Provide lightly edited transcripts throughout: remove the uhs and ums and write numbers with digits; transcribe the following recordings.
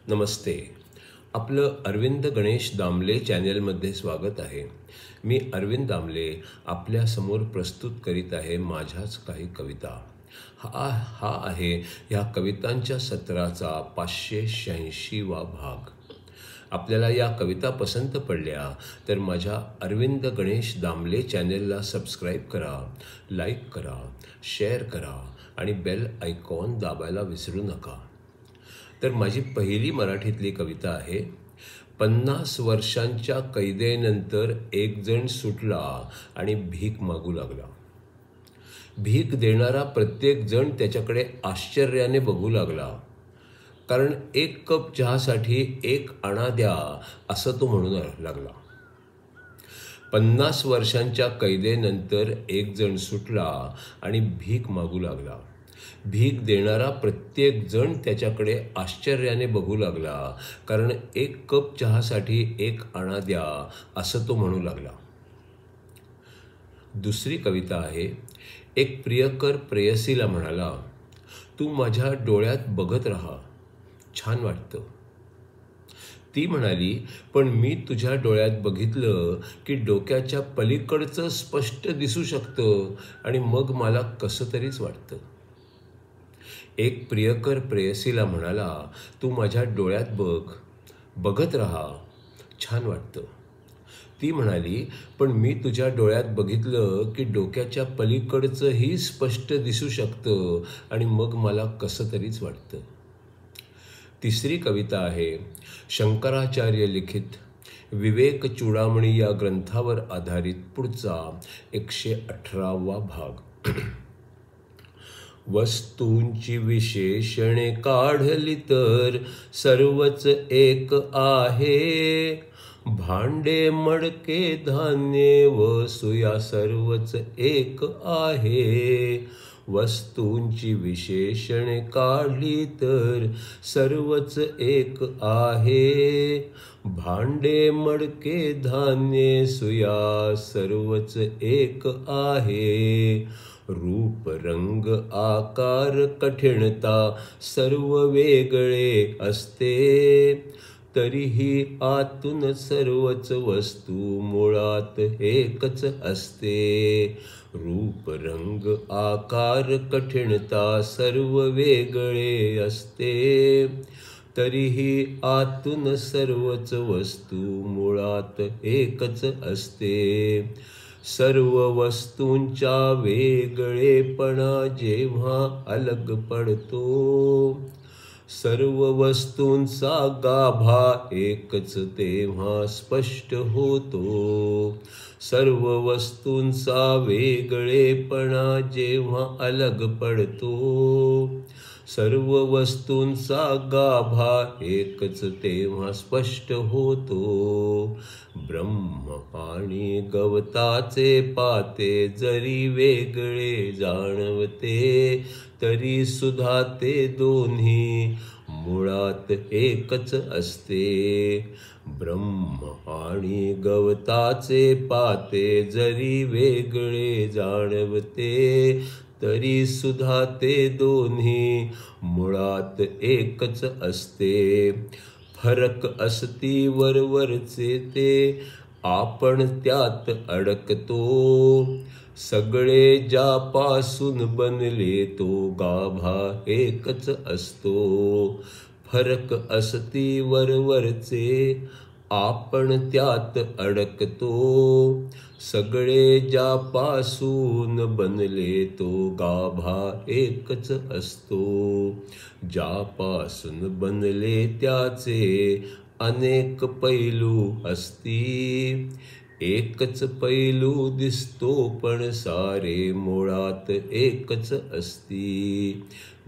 नमस्ते. आपलं अरविंद गणेश दामले चॅनेलमध्ये स्वागत आहे. मी अरविंद दामले आपल्यासमोर प्रस्तुत करीत आहे माझ्याच काही कविता. हा आहे ह्या कवितांच्या सत्राचा 586वा भाग. आपल्याला या कविता पसंत पडल्या तर माझ्या अरविंद गणेश दामले चॅनेलला सबस्क्राईब करा, लाईक करा, शेअर करा आणि बेल आयकॉन दाबायला विसरू नका. तर माझी पहिली मराठीतली कविता आहे. 50 वर्षांच्या कैदेनंतर एक जण सुटला आणि भीक मागू लागला. भीक देणारा प्रत्येक जण त्याच्याकडे आश्चर्याने बघू लागला, कारण एक कप चहासाठी 1 आणा द्या असं तो म्हणू लागला. 50 वर्षांच्या कैदेनंतर एक जण सुटला आणि भीक मागू लागला. भीक देणारा प्रत्येक जण त्याच्याकडे आश्चर्याने बघू लागला, कारण 1 कप चहासाठी 1 आणा द्या असं तो म्हणू लागला. दुसरी कविता आहे. एक प्रियकर प्रेयसीला म्हणाला, तू माझ्या डोळ्यात बघत राहा, छान वाटतं. ती म्हणाली, पण मी तुझ्या डोळ्यात बघितलं की डोक्याच्या पलीकडचं स्पष्ट दिसू शकतं आणि मग मला कसं तरीच वाटतं. एक प्रियकर प्रेयसीला म्हणाला, तू माझ्या डोळ्यात बघत राहा, छान वाटतं. ती म्हणाली, पण मी तुझ्या डोळ्यात बघितलं की डोक्याच्या पलीकडचंही स्पष्ट दिसू शकतं आणि मग मला कसं तरीच वाटतं. तिसरी कविता आहे. शंकराचार्य लिखित विवेक चूडामणी या ग्रंथावर आधारित पुढचा 118वा भाग. वस्तूंची विशेषणे काढली तर सर्वच एक आहे. भांडे मडके धान्य व सुया सर्वच एक आहे. वस्तूंची विशेषणे काढली तर सर्वच एक आहे. भांडे मडके धान्य सुया सर्वच एक आहे. रूप रंग आकार कठीणता सर्व वेगळे असते, तरीही आतून सर्वच वस्तू मुळात एकच असते. रूप रंग आकार कठीणता सर्व वेगळे असते, तरीही आतून सर्वच वस्तू मुळात एकच असते. सर्व वस्तूंच्या वेगळेपणा जेव्हा अलग पडतो, सर्व वस्तूंचा गाभा एकच तेव्हा स्पष्ट होतो. सर्व वस्तूंचा वेगळेपणा जेव्हा अलग पडतो, सर्व वस्तूंचा गाभा एकच तेव्हा स्पष्ट होतो. ब्रह्म आणि गवताचे पाते जरी वेगळे जाणवते, तरी सुद्धा ते दोन्ही मुळात एकच असते. ब्रह्म आणि गवताचे पाते जरी वेगळे जाणवते, तरी सुद्धा ते दोन्ही मुळात एकच असते. फरक असती वरवरचे ते आपण त्यात अडकतो. सगळे ज्यापासून बनले तो गाभा एकच असतो. फरक असती वरवरचे आपण त्यात अडकतो. सगळे ज्यापासून बनले तो गाभा एकच असतो. ज्यापासून बनले त्याचे अनेक पैलू असती, एकच पैलू दिसतो पण सारे मुळात एकच असती.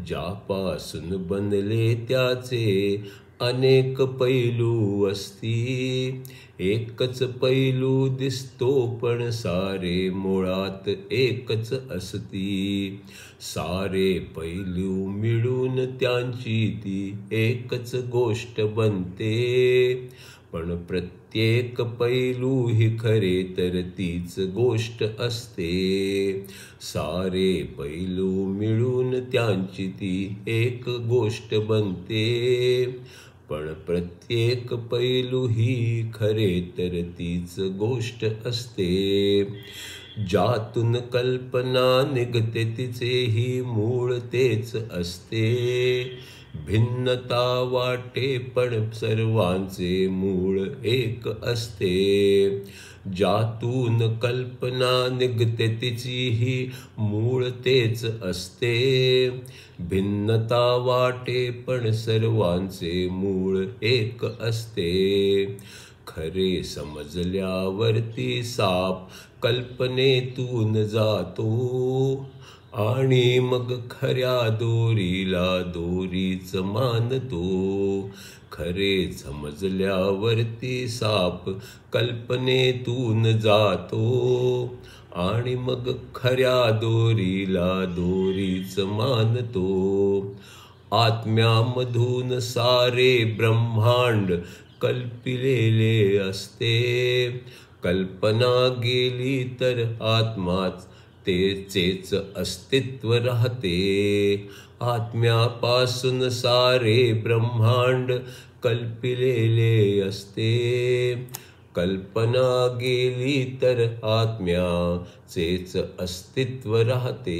ज्यापासून बनले त्याचे अनेक पैलू असती, एकच पैलू दिसतो पण सारे मुळात एकच असती. सारे पैलू मिळून त्यांची ती एकच गोष्ट बनते, पण प्रत्येक पैलू ही खरे तर तीच गोष्ट असते. सारे पैलू मिळून त्यांची ती एक गोष्ट बनते, पण प्रत्येक पैलू ही खरे तर तीच गोष्ट असते. ज्यातून कल्पना निघते तिचेही मूळ तेच असते. भिन्नता वाटे पण सर्वांचे मूळ एक असते. ज्यातून कल्पना निघते तिचीही मूळ तेच असते. भिन्नता वाटे पण सर्वांचे मूळ एक असते. खरे समजल्यावरती साप कल्पनेतून जातो आणि मग खऱ्या दोरीला दोरीच मानतो. खरे समजल्यावरती साप कल्पनेतून जातो आणि मग खऱ्या दोरीला दोरीच मानतो. आत्म्यामधून सारे ब्रह्मांड कल्पिलेले असते. कल्पना गेली तर आत्माच तेचेच अस्तित्व राहते. आत्म्यापासून सारे ब्रह्मांड कल्पिलेले असते. कल्पना गेली तर आत्म्याचेच अस्तित्व राहते.